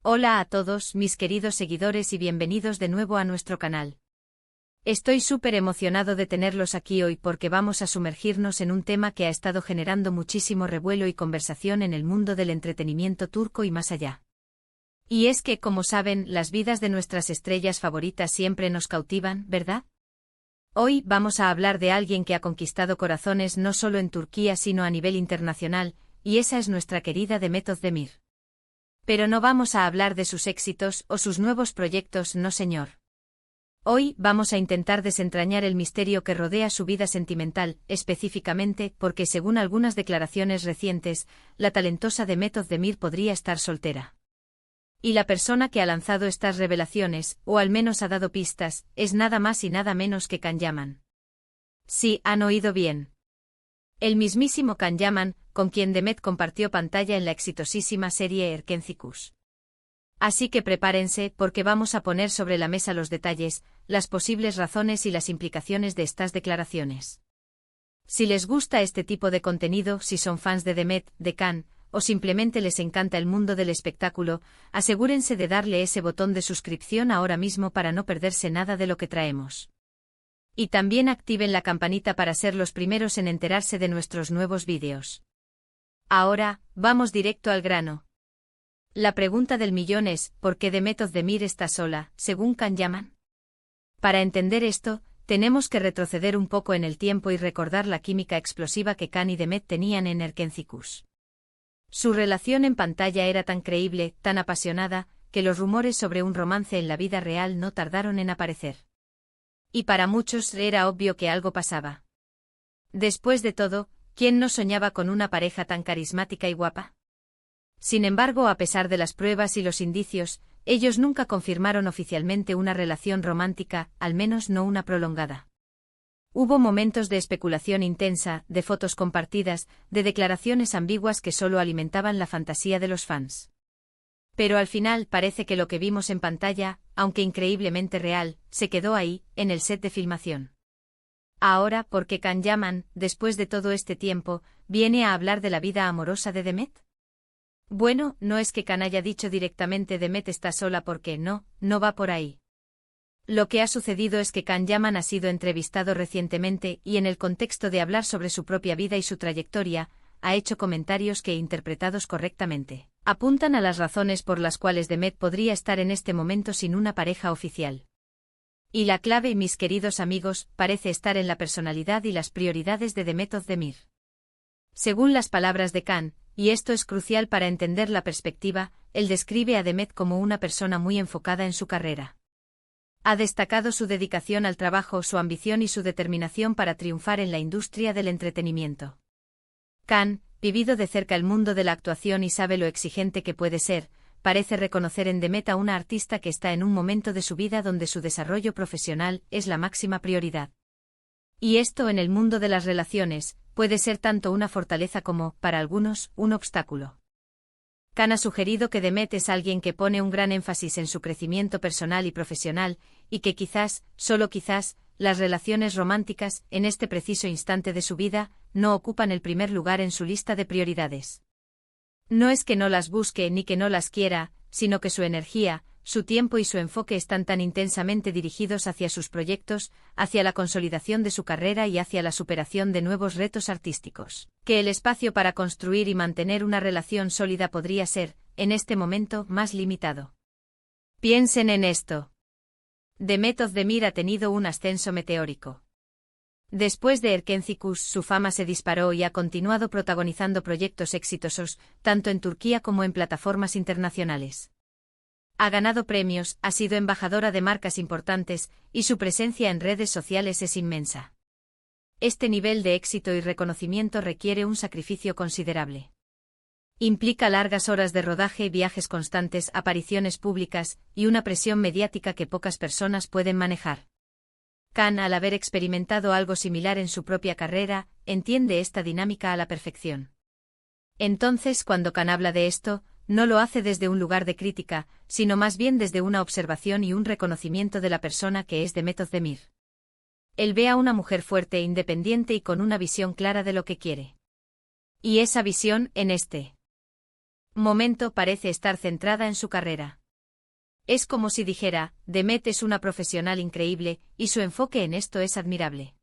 Hola a todos mis queridos seguidores y bienvenidos de nuevo a nuestro canal. Estoy súper emocionado de tenerlos aquí hoy porque vamos a sumergirnos en un tema que ha estado generando muchísimo revuelo y conversación en el mundo del entretenimiento turco y más allá. Y es que, como saben, las vidas de nuestras estrellas favoritas siempre nos cautivan, ¿verdad? Hoy vamos a hablar de alguien que ha conquistado corazones no solo en Turquía sino a nivel internacional, y esa es nuestra querida Demet Özdemir. Pero no vamos a hablar de sus éxitos o sus nuevos proyectos, no señor. Hoy vamos a intentar desentrañar el misterio que rodea su vida sentimental, específicamente porque según algunas declaraciones recientes, la talentosa Demet Özdemir podría estar soltera. Y la persona que ha lanzado estas revelaciones, o al menos ha dado pistas, es nada más y nada menos que Can Yaman. Sí, han oído bien. El mismísimo Can Yaman, con quien Demet compartió pantalla en la exitosísima serie Erkencikus. Así que prepárense porque vamos a poner sobre la mesa los detalles, las posibles razones y las implicaciones de estas declaraciones. Si les gusta este tipo de contenido, si son fans de Demet, de Can, o simplemente les encanta el mundo del espectáculo, asegúrense de darle ese botón de suscripción ahora mismo para no perderse nada de lo que traemos. Y también activen la campanita para ser los primeros en enterarse de nuestros nuevos vídeos. Ahora, vamos directo al grano. La pregunta del millón es, ¿por qué Demet Özdemir está sola, según Can Yaman? Para entender esto, tenemos que retroceder un poco en el tiempo y recordar la química explosiva que Can y Demet tenían en Erkencikus. Su relación en pantalla era tan creíble, tan apasionada, que los rumores sobre un romance en la vida real no tardaron en aparecer. Y para muchos era obvio que algo pasaba. Después de todo, ¿quién no soñaba con una pareja tan carismática y guapa? Sin embargo, a pesar de las pruebas y los indicios, ellos nunca confirmaron oficialmente una relación romántica, al menos no una prolongada. Hubo momentos de especulación intensa, de fotos compartidas, de declaraciones ambiguas que solo alimentaban la fantasía de los fans. Pero al final parece que lo que vimos en pantalla, aunque increíblemente real, se quedó ahí, en el set de filmación. Ahora, ¿por qué Can Yaman, después de todo este tiempo, viene a hablar de la vida amorosa de Demet? Bueno, no es que Can haya dicho directamente Demet está sola porque no va por ahí. Lo que ha sucedido es que Can Yaman ha sido entrevistado recientemente y en el contexto de hablar sobre su propia vida y su trayectoria, ha hecho comentarios que, interpretados correctamente, apuntan a las razones por las cuales Demet podría estar en este momento sin una pareja oficial. Y la clave, mis queridos amigos, parece estar en la personalidad y las prioridades de Demet Özdemir. Según las palabras de Can, y esto es crucial para entender la perspectiva, él describe a Demet como una persona muy enfocada en su carrera. Ha destacado su dedicación al trabajo, su ambición y su determinación para triunfar en la industria del entretenimiento. Can, vivido de cerca el mundo de la actuación y sabe lo exigente que puede ser, parece reconocer en Demet a una artista que está en un momento de su vida donde su desarrollo profesional es la máxima prioridad. Y esto en el mundo de las relaciones, puede ser tanto una fortaleza como, para algunos, un obstáculo. Can ha sugerido que Demet es alguien que pone un gran énfasis en su crecimiento personal y profesional, y que quizás, solo quizás, las relaciones románticas, en este preciso instante de su vida, no ocupan el primer lugar en su lista de prioridades. No es que no las busque ni que no las quiera, sino que su energía, su tiempo y su enfoque están tan intensamente dirigidos hacia sus proyectos, hacia la consolidación de su carrera y hacia la superación de nuevos retos artísticos, que el espacio para construir y mantener una relación sólida podría ser, en este momento, más limitado. Piensen en esto. Demet Özdemir ha tenido un ascenso meteórico. Después de Erkencikus, su fama se disparó y ha continuado protagonizando proyectos exitosos, tanto en Turquía como en plataformas internacionales. Ha ganado premios, ha sido embajadora de marcas importantes, y su presencia en redes sociales es inmensa. Este nivel de éxito y reconocimiento requiere un sacrificio considerable. Implica largas horas de rodaje, viajes constantes, apariciones públicas, y una presión mediática que pocas personas pueden manejar. Can, al haber experimentado algo similar en su propia carrera, entiende esta dinámica a la perfección. Entonces, cuando Can habla de esto, no lo hace desde un lugar de crítica, sino más bien desde una observación y un reconocimiento de la persona que es Demet Özdemir. Él ve a una mujer fuerte, independiente y con una visión clara de lo que quiere. Y esa visión, en este momento parece estar centrada en su carrera. Es como si dijera, Demet es una profesional increíble, y su enfoque en esto es admirable.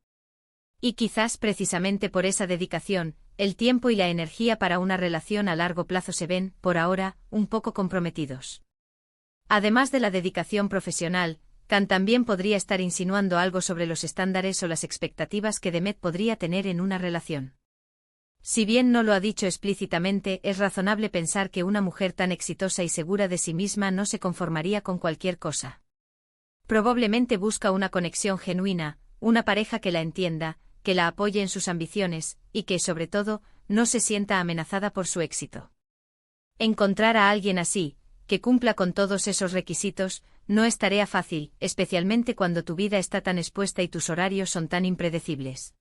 Y quizás precisamente por esa dedicación, el tiempo y la energía para una relación a largo plazo se ven, por ahora, un poco comprometidos. Además de la dedicación profesional, Khan también podría estar insinuando algo sobre los estándares o las expectativas que Demet podría tener en una relación. Si bien no lo ha dicho explícitamente, es razonable pensar que una mujer tan exitosa y segura de sí misma no se conformaría con cualquier cosa. Probablemente busca una conexión genuina, una pareja que la entienda, que la apoye en sus ambiciones, y que, sobre todo, no se sienta amenazada por su éxito. Encontrar a alguien así, que cumpla con todos esos requisitos, no es tarea fácil, especialmente cuando tu vida está tan expuesta y tus horarios son tan impredecibles.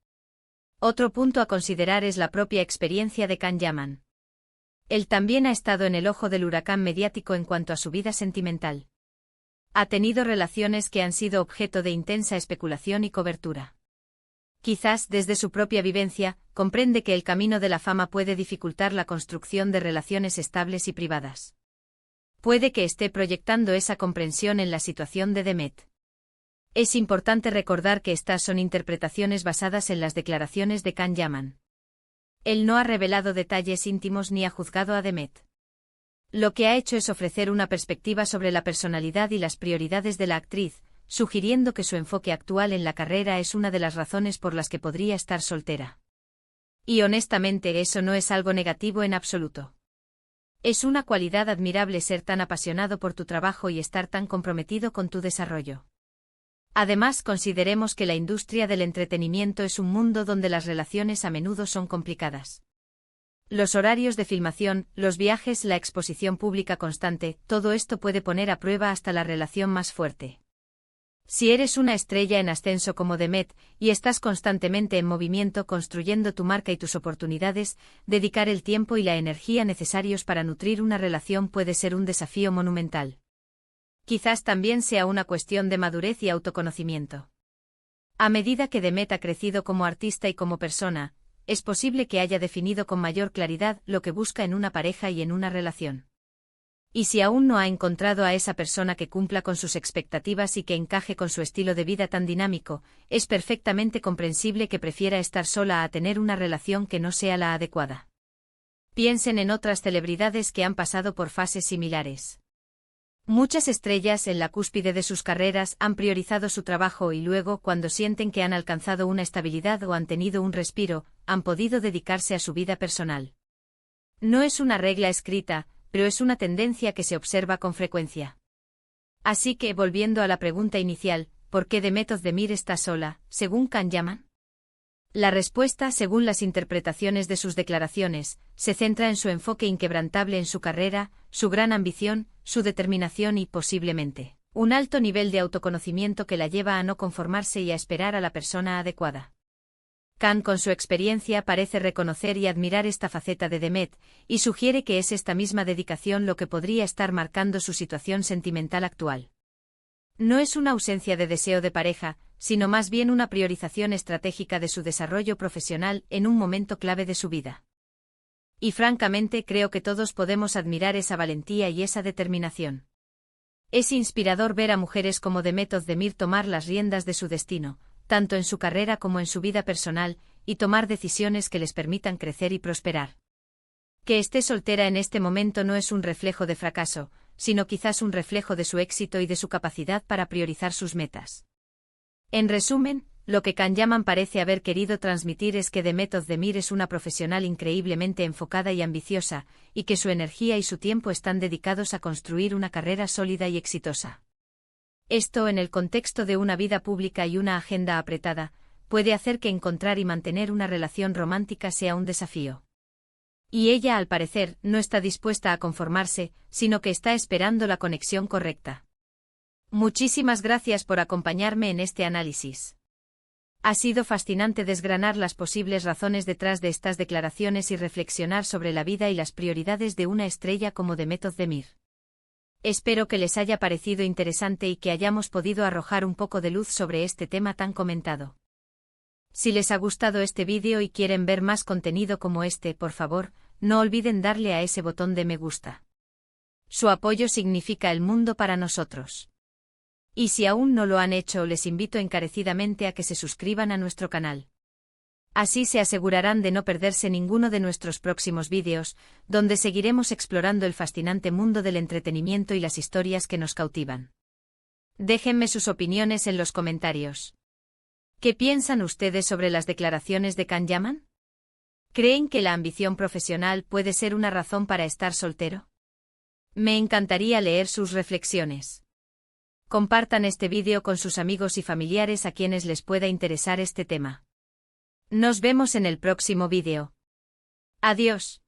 Otro punto a considerar es la propia experiencia de Khan Yaman. Él también ha estado en el ojo del huracán mediático en cuanto a su vida sentimental. Ha tenido relaciones que han sido objeto de intensa especulación y cobertura. Quizás desde su propia vivencia, comprende que el camino de la fama puede dificultar la construcción de relaciones estables y privadas. Puede que esté proyectando esa comprensión en la situación de Demet. Es importante recordar que estas son interpretaciones basadas en las declaraciones de Khan Yaman. Él no ha revelado detalles íntimos ni ha juzgado a Demet. Lo que ha hecho es ofrecer una perspectiva sobre la personalidad y las prioridades de la actriz, sugiriendo que su enfoque actual en la carrera es una de las razones por las que podría estar soltera. Y honestamente eso no es algo negativo en absoluto. Es una cualidad admirable ser tan apasionado por tu trabajo y estar tan comprometido con tu desarrollo. Además, consideremos que la industria del entretenimiento es un mundo donde las relaciones a menudo son complicadas. Los horarios de filmación, los viajes, la exposición pública constante, todo esto puede poner a prueba hasta la relación más fuerte. Si eres una estrella en ascenso como Demet, y estás constantemente en movimiento construyendo tu marca y tus oportunidades, dedicar el tiempo y la energía necesarios para nutrir una relación puede ser un desafío monumental. Quizás también sea una cuestión de madurez y autoconocimiento. A medida que Demet ha crecido como artista y como persona, es posible que haya definido con mayor claridad lo que busca en una pareja y en una relación. Y si aún no ha encontrado a esa persona que cumpla con sus expectativas y que encaje con su estilo de vida tan dinámico, es perfectamente comprensible que prefiera estar sola a tener una relación que no sea la adecuada. Piensen en otras celebridades que han pasado por fases similares. Muchas estrellas en la cúspide de sus carreras han priorizado su trabajo y luego, cuando sienten que han alcanzado una estabilidad o han tenido un respiro, han podido dedicarse a su vida personal. No es una regla escrita, pero es una tendencia que se observa con frecuencia. Así que, volviendo a la pregunta inicial, ¿por qué Demet Özdemir está sola, según Khan Yaman? La respuesta, según las interpretaciones de sus declaraciones, se centra en su enfoque inquebrantable en su carrera, su gran ambición, su determinación y, posiblemente, un alto nivel de autoconocimiento que la lleva a no conformarse y a esperar a la persona adecuada. Khan, con su experiencia, parece reconocer y admirar esta faceta de Demet, y sugiere que es esta misma dedicación lo que podría estar marcando su situación sentimental actual. No es una ausencia de deseo de pareja, sino más bien una priorización estratégica de su desarrollo profesional en un momento clave de su vida. Y francamente creo que todos podemos admirar esa valentía y esa determinación. Es inspirador ver a mujeres como Demet Özdemir tomar las riendas de su destino, tanto en su carrera como en su vida personal, y tomar decisiones que les permitan crecer y prosperar. Que esté soltera en este momento no es un reflejo de fracaso, sino quizás un reflejo de su éxito y de su capacidad para priorizar sus metas. En resumen, lo que Khan Yaman parece haber querido transmitir es que Demet Özdemir es una profesional increíblemente enfocada y ambiciosa, y que su energía y su tiempo están dedicados a construir una carrera sólida y exitosa. Esto, en el contexto de una vida pública y una agenda apretada, puede hacer que encontrar y mantener una relación romántica sea un desafío. Y ella, al parecer, no está dispuesta a conformarse, sino que está esperando la conexión correcta. Muchísimas gracias por acompañarme en este análisis. Ha sido fascinante desgranar las posibles razones detrás de estas declaraciones y reflexionar sobre la vida y las prioridades de una estrella como Demet Özdemir. Espero que les haya parecido interesante y que hayamos podido arrojar un poco de luz sobre este tema tan comentado. Si les ha gustado este vídeo y quieren ver más contenido como este, por favor, no olviden darle a ese botón de me gusta. Su apoyo significa el mundo para nosotros. Y si aún no lo han hecho, les invito encarecidamente a que se suscriban a nuestro canal. Así se asegurarán de no perderse ninguno de nuestros próximos vídeos, donde seguiremos explorando el fascinante mundo del entretenimiento y las historias que nos cautivan. Déjenme sus opiniones en los comentarios. ¿Qué piensan ustedes sobre las declaraciones de Can Yaman? ¿Creen que la ambición profesional puede ser una razón para estar soltero? Me encantaría leer sus reflexiones. Compartan este vídeo con sus amigos y familiares a quienes les pueda interesar este tema. Nos vemos en el próximo vídeo. Adiós.